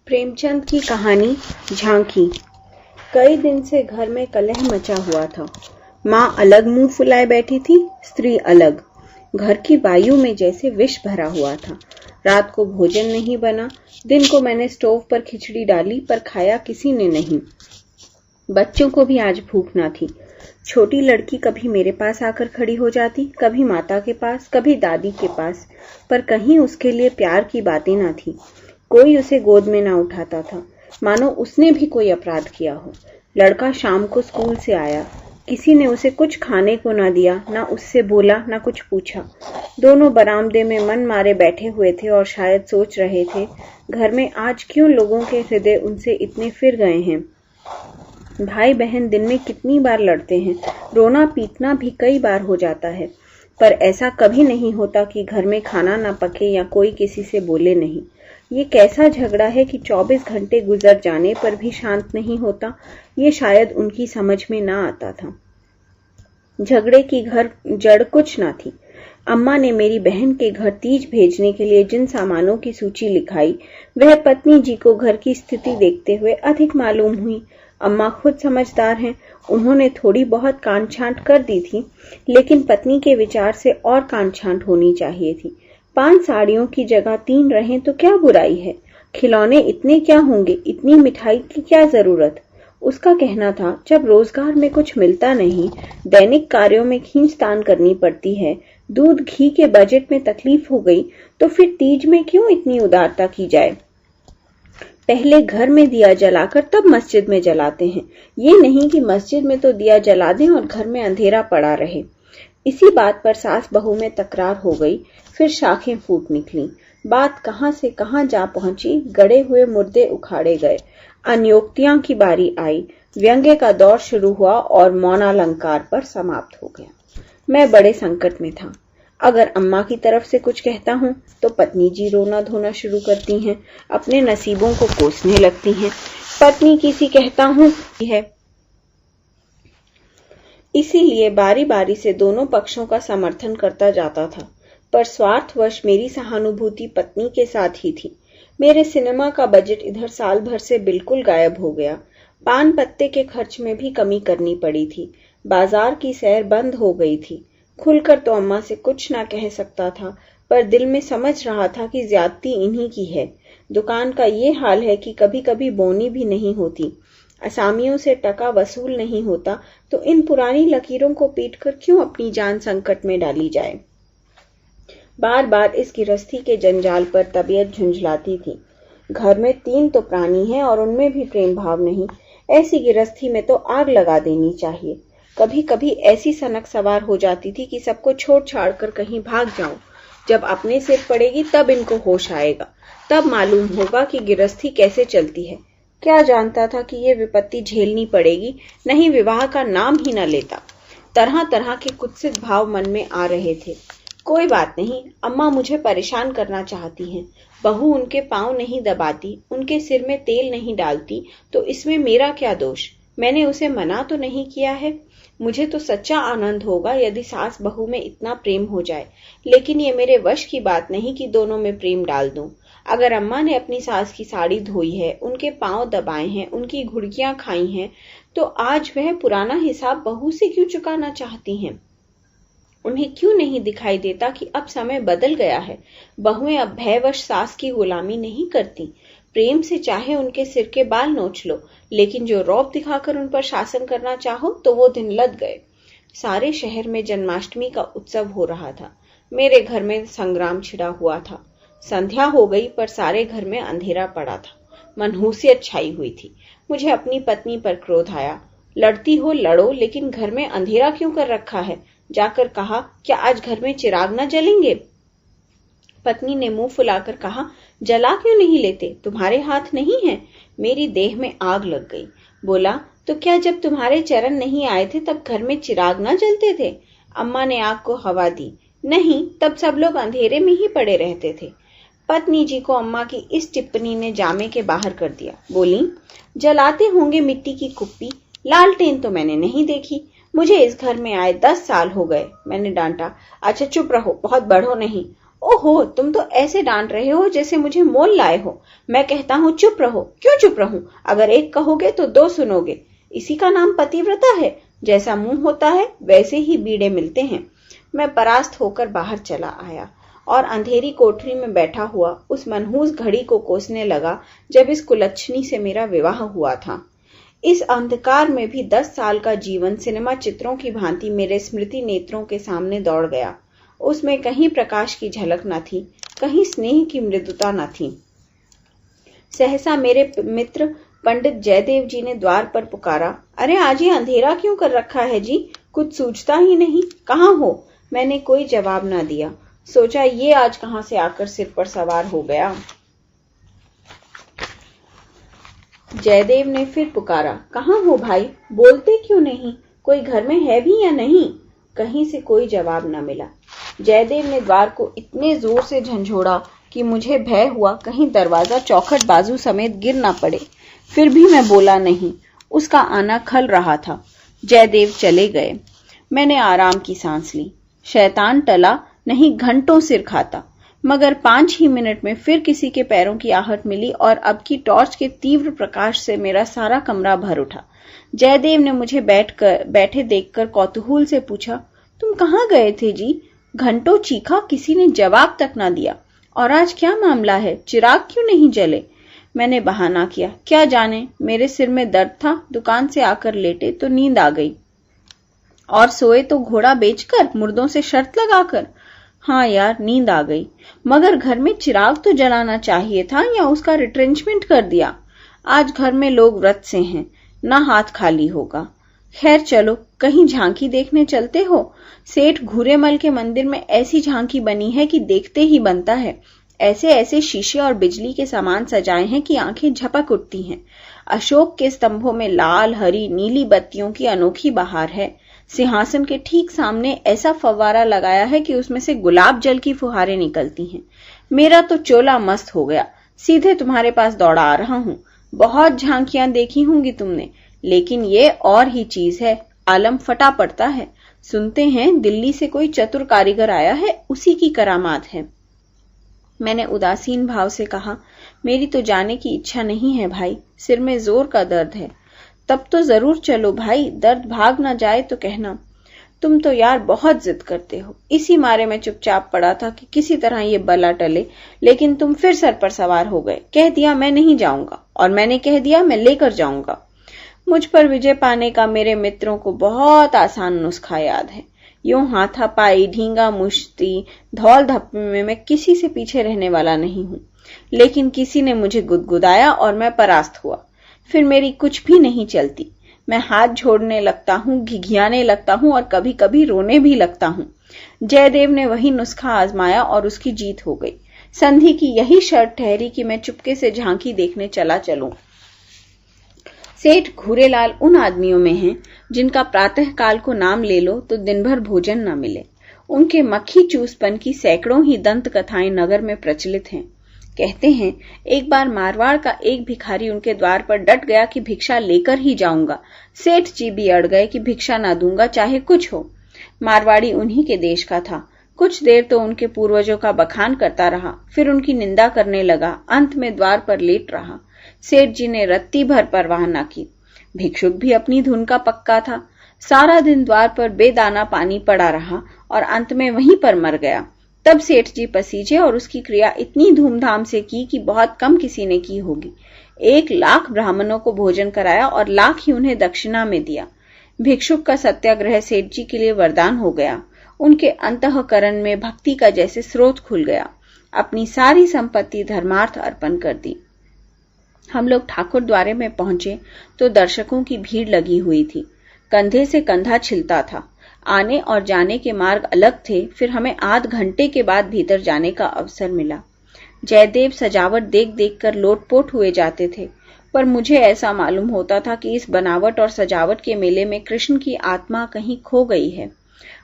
प्रेमचंद की कहानी झांकी। कई दिन से घर में कलह मचा हुआ था। माँ अलग मुंह फुलाए बैठी थी, स्त्री अलग। घर की वायु में जैसे विष भरा हुआ था। रात को भोजन नहीं बना। दिन को मैंने स्टोव पर खिचड़ी डाली, पर खाया किसी ने नहीं। बच्चों को भी आज भूख ना थी। छोटी लड़की कभी मेरे पास आकर खड़ी हो जाती, कभी माता के पास, कभी दादी के पास, पर कहीं उसके लिए प्यार की बातें ना थी। कोई उसे गोद में ना उठाता था, मानो उसने भी कोई अपराध किया हो। लड़का शाम को स्कूल से आया, किसी ने उसे कुछ खाने को ना दिया, ना उससे बोला, ना कुछ पूछा। दोनों बरामदे में मन मारे बैठे हुए थे और शायद सोच रहे थे, घर में आज क्यों लोगों के हृदय उनसे इतने फिर गए हैं। भाई बहन दिन में कितनी बार लड़ते हैं, रोना पीटना भी कई बार हो जाता है, पर ऐसा कभी नहीं होता कि घर में खाना ना पके या कोई किसी से बोले नहीं। ये कैसा झगड़ा है कि 24 घंटे गुजर जाने पर भी शांत नहीं होता, ये शायद उनकी समझ में ना आता था। झगड़े की घर जड़ कुछ ना थी। अम्मा ने मेरी बहन के घर तीज भेजने के लिए जिन सामानों की सूची लिखाई, वह पत्नी जी को घर की स्थिति देखते हुए अधिक मालूम हुई। अम्मा खुद समझदार हैं, उन्होंने थोड़ी बहुत कांट छांट कर दी थी, लेकिन पत्नी के विचार से और कांट छांट होनी चाहिए थी। 5 साड़ियों की जगह 3 रहें तो क्या बुराई है। खिलौने इतने क्या होंगे, इतनी मिठाई की क्या जरूरत। उसका कहना था, जब रोजगार में कुछ मिलता नहीं, दैनिक कार्यों में खींचतान करनी पड़ती है, दूध घी के बजट में तकलीफ हो गई, तो फिर तीज में क्यों इतनी उदारता की जाए। पहले घर में दिया जलाकर तब मस्जिद में जलाते हैं, ये नहीं कि मस्जिद में तो दिया जला दें और घर में अंधेरा पड़ा रहे। इसी बात पर सास बहू में तकरार हो गई, फिर शाखें फूट निकली। बात कहां से कहां जा पहुंची, गड़े हुए मुर्दे उखाड़े गए। अन्योक्तियां की बारी आई, व्यंग्य का दौर शुरू हुआ और मौनालंकार पर समाप्त हो गया। मैं बड़े संकट में था। अगर अम्मा की तरफ से कुछ कहता हूं तो पत्नी जी रोना धोना शुरू करती हैं, अपने नसीबों को कोसने लगती हैं। पत्नी किसी कहता हूं है, इसीलिए बारी बारी से दोनों पक्षों का समर्थन करता जाता था, पर स्वार्थवश मेरी सहानुभूति पत्नी के साथ ही थी। मेरे सिनेमा का बजट इधर साल भर से बिल्कुल गायब हो गया। पान पत्ते के खर्च में भी कमी करनी पड़ी थी। बाजार की सैर बंद हो गई थी। खुलकर तो अम्मा से कुछ ना कह सकता था, पर दिल में समझ रहा था कि ज्यादती इन्हीं की है। दुकान का ये हाल है कि कभी कभी बोनी भी नहीं होती, असामियों से टका वसूल नहीं होता, तो इन पुरानी लकीरों को पीटकर क्यों अपनी जान संकट में डाली जाए। बार बार इस गिरस्ती के जंजाल पर तबीयत झुंझलाती थी। घर में 3 तो प्राणी हैं और उनमें भी प्रेम भाव नहीं। ऐसी गिरस्ती में तो आग लगा देनी चाहिए। कभी कभी ऐसी सनक सवार हो जाती थी कि सबको छोड़ छाड़ कर कहीं भाग जाऊं। जब अपने सिर पड़ेगी तब इनको होश आएगा, तब मालूम होगा कि गिरस्ती कैसे चलती है। क्या जानता था कि ये विपत्ति झेलनी पड़ेगी, नहीं विवाह का नाम ही न लेता। तरह तरह के कुत्सित भाव मन में आ रहे थे। कोई बात नहीं, अम्मा मुझे परेशान करना चाहती हैं। बहू उनके पांव नहीं दबाती, उनके सिर में तेल नहीं डालती, तो इसमें मेरा क्या दोष। मैंने उसे मना तो नहीं किया है। मुझे तो सच्चा आनंद होगा यदि सास बहू में इतना प्रेम हो जाए, लेकिन ये मेरे वश की बात नहीं कि दोनों में प्रेम डाल दूं। अगर अम्मा ने अपनी सास की साड़ी धोई है, उनके पांव दबाए हैं, उनकी घुड़कियां खाई हैं, तो आज वह पुराना हिसाब बहू से क्यों चुकाना चाहती हैं। उन्हें क्यों नहीं दिखाई देता कि अब समय बदल गया है। बहुएं अब भयवश सास की गुलामी नहीं करती। प्रेम से चाहे उनके सिर के बाल नोच लो, लेकिन जो रौब दिखाकर उन पर शासन करना चाहो तो वो दिन लद गए। सारे शहर में जन्माष्टमी का उत्सव हो रहा था। मेरे घर में संग्राम छिड़ा हुआ था। संध्या हो गई, पर सारे घर में अंधेरा पड़ा था। मनहूसियत छाई हुई थी। मुझे अपनी पत्नी पर क्रोध आया। लड़ती हो लड़ो, लेकिन घर में अंधेरा क्यों कर रखा है। जाकर कहा, क्या आज घर में चिराग न जलेंगे। पत्नी ने मुंह फुलाकर कहा, जला क्यों नहीं लेते, तुम्हारे हाथ नहीं है। मेरी देह में आग लग गई। बोला, तो क्या जब तुम्हारे चरण नहीं आए थे तब घर में चिराग न जलते थे। अम्मा ने आग को हवा दी। नहीं, तब सब लोग अंधेरे में ही पड़े रहते थे। पत्नी जी को अम्मा की इस टिप्पणी ने जामे के बाहर कर दिया। बोली, जलाते होंगे मिट्टी की कुप्पी, लालटेन तो मैंने नहीं देखी। मुझे इस घर में आए 10 साल हो गए। मैंने डांटा। अच्छा चुप रहो, बहुत बढ़ो नहीं। ओहो, तुम तो ऐसे डांट रहे हो जैसे मुझे मोल लाए हो। मैं कहता हूँ चुप रहो। क्यों चुप रहूं? अगर एक कहोगे तो दो सुनोगे। इसी का नाम पतिव्रता है। जैसा मुंह होता है वैसे ही बीड़े मिलते हैं। मैं परास्त होकर बाहर चला आया और अंधेरी कोठरी में बैठा हुआ उस मनहूस घड़ी को कोसने लगा जब इस कुलच्छनी से मेरा विवाह हुआ था। इस अंधकार में भी 10 साल का जीवन सिनेमा चित्रों की भांति मेरे स्मृति नेत्रों के सामने दौड़ गया। उसमें कहीं प्रकाश की झलक न थी, कहीं स्नेह की मृदुता न थी। सहसा मेरे मित्र पंडित जयदेव जी ने द्वार पर पुकारा, अरे आज ये अंधेरा क्यों कर रखा है जी? कुछ सूझता ही नहीं। कहाँ हो? मैंने कोई जवाब न दिया। सोचा ये आज कहां से आकर सिर पर सवार हो गया। जयदेव ने फिर पुकारा, कहाँ हो भाई? बोलते क्यों नहीं? कोई घर में है भी या नहीं? कहीं से कोई जवाब न मिला। जयदेव ने द्वार को इतने जोर से झंझोड़ा कि मुझे भय हुआ कहीं दरवाजा चौखट बाजू समेत गिर ना पड़े। फिर भी मैं बोला नहीं। उसका आना खल रहा था। जयदेव चले गए। मैंने आराम की सांस ली। शैतान टला नहीं, घंटों सिर खाता। मगर 5 ही मिनट में फिर किसी के पैरों की आहट मिली और अब की टॉर्च के तीव्र प्रकाश से मेरा सारा कमरा भर उठा। जयदेव ने मुझे बैठे देखकर कौतूहल से पूछा, तुम कहाँ गए थे जी? घंटों चीखा, किसी ने जवाब तक ना दिया। और आज क्या मामला है? चिराग क्यों नहीं जले? मैंने बहाना किया, क्या जाने, मेरे सिर में दर्द था। दुकान से आकर लेटे तो नींद आ गई। और सोए तो घोड़ा बेचकर, मुर्दों से शर्त लगाकर। हाँ यार, नींद आ गई। मगर घर में चिराग तो जलाना चाहिए था, या उसका रिट्रेंचमेंट कर दिया। आज घर में लोग व्रत से हैं, ना हाथ खाली होगा। खैर चलो, कहीं झांकी देखने चलते हो? सेठ घूरेमल के मंदिर में ऐसी झांकी बनी है कि देखते ही बनता है। ऐसे ऐसे शीशे और बिजली के सामान सजाए हैं कि आंखें झपक उठती हैं। अशोक के स्तंभों में लाल, हरी, नीली बत्तियों की अनोखी बहार है। सिंहासन के ठीक सामने ऐसा फव्वारा लगाया है कि उसमें से गुलाब जल की फुहारें निकलती हैं। मेरा तो चोला मस्त हो गया। सीधे तुम्हारे पास दौड़ा आ रहा हूं। बहुत झांकियां देखी होंगी तुमने, लेकिन ये और ही चीज है। आलम फटा पड़ता है। सुनते हैं दिल्ली से कोई चतुर कारीगर आया है, उसी की करामात है। मैंने उदासीन भाव से कहा, मेरी तो जाने की इच्छा नहीं है भाई, सिर में जोर का दर्द है। तब तो जरूर चलो भाई, दर्द भाग ना जाए तो कहना। तुम तो यार बहुत जिद करते हो। इसी मारे में चुपचाप पड़ा था कि किसी तरह ये बला टले, लेकिन तुम फिर सर पर सवार हो गए। कह दिया मैं नहीं जाऊंगा, और मैंने कह दिया मैं लेकर जाऊंगा। मुझ पर विजय पाने का मेरे मित्रों को बहुत आसान नुस्खा याद है। यूं हाथापाई, ढींगा मुश्ती, धौल धप्पे में मैं किसी से पीछे रहने वाला नहीं हूं। लेकिन किसी ने मुझे गुदगुदाया और मैं परास्त हुआ। फिर मेरी कुछ भी नहीं चलती। मैं हाथ जोड़ने लगता हूँ, घिघियाने लगता हूँ और कभी कभी रोने भी लगता हूँ। जयदेव ने वही नुस्खा आजमाया और उसकी जीत हो गई। संधि की यही शर्त ठहरी कि मैं चुपके से झांकी देखने चला चलूं। सेठ घूरेलाल उन आदमियों में हैं जिनका प्रातः काल को नाम ले लो तो दिन भर भोजन न मिले। उनके मक्खी चूसपन की सैकड़ों ही दंत कथाएं नगर में प्रचलित हैं। कहते हैं एक बार मारवाड़ का एक भिखारी उनके द्वार पर डट गया कि भिक्षा लेकर ही जाऊंगा। सेठ जी भी अड़ गए कि भिक्षा ना दूंगा चाहे कुछ हो। मारवाड़ी उन्हीं के देश का था। कुछ देर तो उनके पूर्वजों का बखान करता रहा, फिर उनकी निंदा करने लगा। अंत में द्वार पर लेट रहा। सेठ जी ने रत्ती भर परवाह न की। भिक्षुक भी अपनी धुन का पक्का था। सारा दिन द्वार पर बेदाना पानी पड़ा रहा और अंत में वहीं पर मर गया। तब सेठ जी पसीजे और उसकी क्रिया इतनी धूमधाम से की कि बहुत कम किसी ने की होगी। 1 लाख ब्राह्मणों को भोजन कराया और लाख ही उन्हें दक्षिणा में दिया। भिक्षुक का सत्याग्रह सेठ जी के लिए वरदान हो गया। उनके अंतःकरण में भक्ति का जैसे स्रोत खुल गया। अपनी सारी संपत्ति धर्मार्थ अर्पण कर दी। हम लोग ठाकुर द्वारे में पहुंचे तो दर्शकों की भीड़ लगी हुई थी। कंधे से कंधा छिलता था। आने और जाने के मार्ग अलग थे। फिर हमें आध घंटे के बाद भीतर जाने का अवसर मिला। जयदेव सजावट देख देख कर लोटपोट हुए जाते थे, पर मुझे ऐसा मालूम होता था कि इस बनावट और सजावट के मेले में कृष्ण की आत्मा कहीं खो गई है।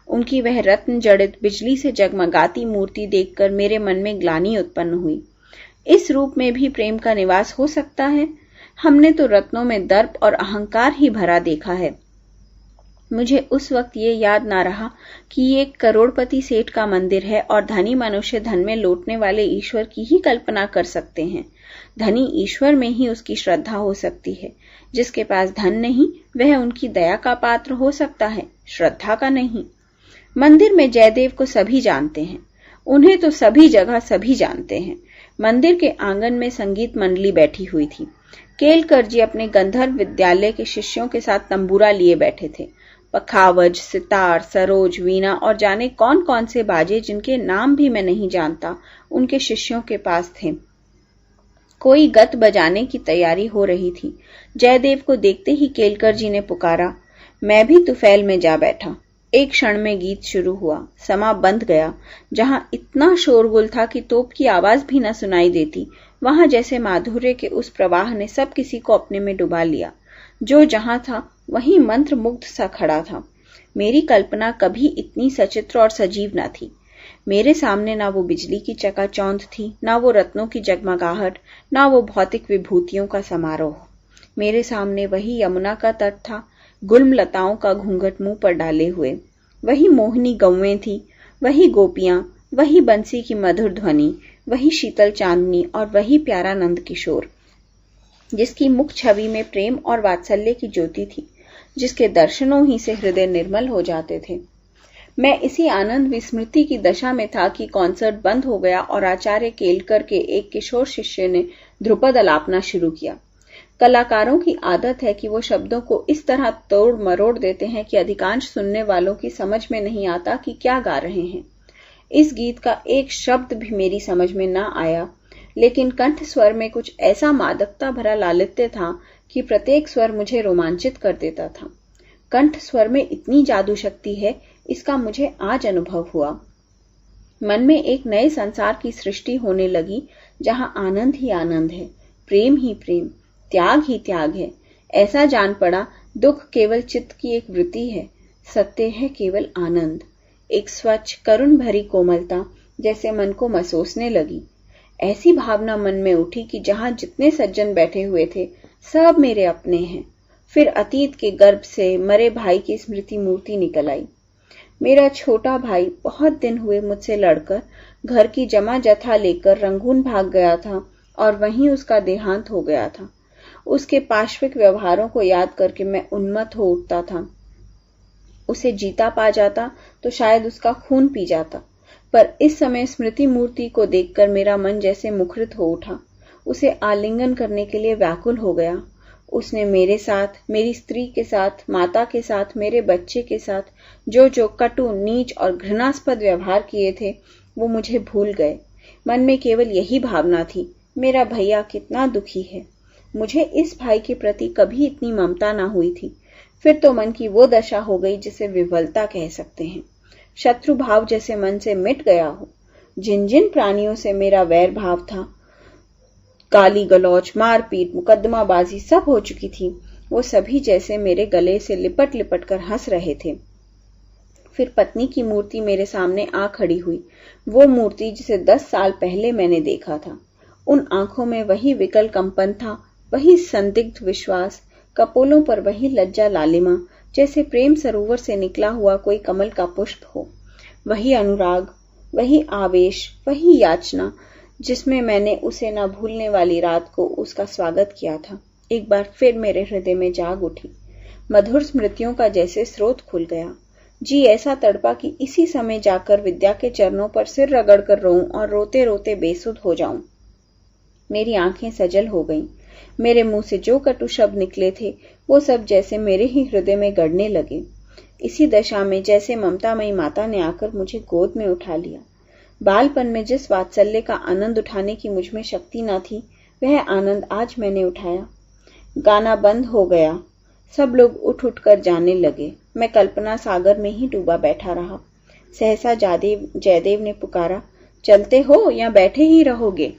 उनकी वह रत्न जड़ित बिजली से जगमगाती मूर्ति देखकर मेरे मन में ग्लानि उत्पन्न हुई। इस रूप में भी प्रेम का निवास हो सकता है? हमने तो रत्नों में दर्प और अहंकार ही भरा देखा है। मुझे उस वक्त ये याद ना रहा कि ये एक करोड़पति सेठ का मंदिर है और धनी मनुष्य धन में लौटने वाले ईश्वर की ही कल्पना कर सकते हैं। धनी ईश्वर में ही उसकी श्रद्धा हो सकती है। जिसके पास धन नहीं वह उनकी दया का पात्र हो सकता है, श्रद्धा का नहीं। मंदिर में जयदेव को सभी जानते हैं, उन्हें तो सभी जगह सभी जानते हैं। मंदिर के आंगन में संगीत मंडली बैठी हुई थी। केलकर जी अपने गंधर्व विद्यालय के शिष्यों के साथ तंबूरा लिए बैठे थे। पखावज, सितार, सरोज, वीणा और जाने कौन कौन से बाजे जिनके नाम भी मैं नहीं जानता उनके शिष्यों के पास थे। कोई गत बजाने की तैयारी हो रही थी। जयदेव को देखते ही केलकर जी ने पुकारा। मैं भी तुफैल में जा बैठा। एक क्षण में गीत शुरू हुआ। समा बंध गया। जहां इतना शोरगुल था कि तोप की आवाज भी न सुनाई देती, वहां जैसे माधुर्य के उस प्रवाह ने सब किसी को अपने में डुबा लिया। जो जहां था वहीं मंत्र मुग्ध सा खड़ा था। मेरी कल्पना कभी इतनी सचित्र और सजीव न थी। मेरे सामने ना वो बिजली की चकाचौंध थी, ना वो रत्नों की जगमगाहट, ना वो भौतिक विभूतियों का समारोह। मेरे सामने वही यमुना का तट था, गुल्म लताओं का घूंघट मुंह पर डाले हुए। वही मोहिनी गौवें थी, वही गोपियां, वही बंसी की मधुर ध्वनि, वही शीतल चांदनी और वही प्यारा नंद किशोर, जिसकी मुख छवि में प्रेम और वात्सल्य की ज्योति थी, जिसके दर्शनों ही से हृदय निर्मल हो जाते थे। मैं इसी आनंद विस्मृति की दशा में था कि कॉन्सर्ट बंद हो गया और आचार्य केलकर के एक किशोर शिष्य ने ध्रुपद अलापना शुरू किया। कलाकारों की आदत है कि वो शब्दों को इस तरह तोड़ मरोड़ देते हैं कि अधिकांश सुनने वालों की समझ में नहीं आता कि क्या गा रहे हैं। इस गीत का एक शब्द भी मेरी समझ में ना आया, लेकिन कंठ स्वर में कुछ ऐसा मादकता भरा लालित्य था कि प्रत्येक स्वर मुझे रोमांचित कर देता था। कंठ स्वर में इतनी जादू शक्ति है, इसका मुझे आज अनुभव हुआ। मन में एक नए संसार की सृष्टि होने लगी, जहां आनंद ही आनंद है, प्रेम ही प्रेम, त्याग ही त्याग है। ऐसा जान पड़ा दुख केवल चित्त की एक वृत्ति है, सत्य है केवल आनंद। एक स्वच्छ करुण भरी कोमलता जैसे मन को मसोसने लगी। ऐसी भावना मन में उठी कि जहां जितने सज्जन बैठे हुए थे सब मेरे अपने हैं। फिर अतीत के गर्भ से मरे भाई की स्मृति मूर्ति निकल आई। मेरा छोटा भाई बहुत दिन हुए मुझसे लड़कर घर की जमा जथा लेकर रंगून भाग गया था और वहीं उसका देहांत हो गया था। उसके पाश्विक व्यवहारों को याद करके मैं उन्मत्त हो उठता था। उसे जीता पा जाता तो शायद उसका खून पी जाता, पर इस समय स्मृति मूर्ति को देखकर मेरा मन जैसे मुखरित हो उठा। उसे आलिंगन करने के लिए व्याकुल हो गया। उसने मेरे साथ, मेरी स्त्री के साथ, माता के साथ, मेरे बच्चे के साथ जो जो कटु, नीच और घृणास्पद व्यवहार किए थे वो मुझे भूल गए। मन में केवल यही भावना थी, मेरा भैया कितना दुखी है। मुझे इस भाई के प्रति कभी इतनी ममता ना हुई थी। फिर तो मन की वो दशा हो गई जिसे विवलता कह सकते हैं। शत्रु भाव जैसे मन से मिट गया हो। जिन जिन प्राणियों से मेरा वैर भाव था, गाली गलौच, मारपीट, मुकदमाबाजी सब हो चुकी थी, वो सभी जैसे मेरे गले से लिपट लिपट कर हंस रहे थे। फिर पत्नी की मूर्ति मेरे सामने आ खड़ी हुई, वो मूर्ति जिसे 10 साल पहले मैंने देखा था। उन आंखों में वही विकल कंपन था, वही संदिग्ध विश्वास, कपोलों पर वही लज्जा लालिमा, जैसे प्रेम सरोवर से निकला हुआ कोई कमल का पुष्प हो। वही अनुराग, वही आवेश, वही याचना जिसमें मैंने उसे न भूलने वाली रात को उसका स्वागत किया था, एक बार फिर मेरे हृदय में जाग उठी। मधुर स्मृतियों का जैसे स्रोत खुल गया। जी ऐसा तड़पा कि इसी समय जाकर विद्या के चरणों पर सिर रगड़ कर रोऊं और रोते रोते बेसुध हो जाऊं। मेरी आंखें सजल हो गईं। मेरे मुंह से जो कटु शब्द निकले थे वो सब जैसे मेरे ही हृदय में गड़ने लगे। इसी दशा में जैसे ममतामयी माता ने आकर मुझे गोद में उठा लिया। बालपन में जिस वात्सल्य का आनंद उठाने की मुझ में शक्ति न थी, वह आनंद आज मैंने उठाया। गाना बंद हो गया। सब लोग उठ उठ कर जाने लगे। मैं कल्पना सागर में ही डूबा बैठा रहा। सहसा जयदेव ने पुकारा, चलते हो या बैठे ही रहोगे?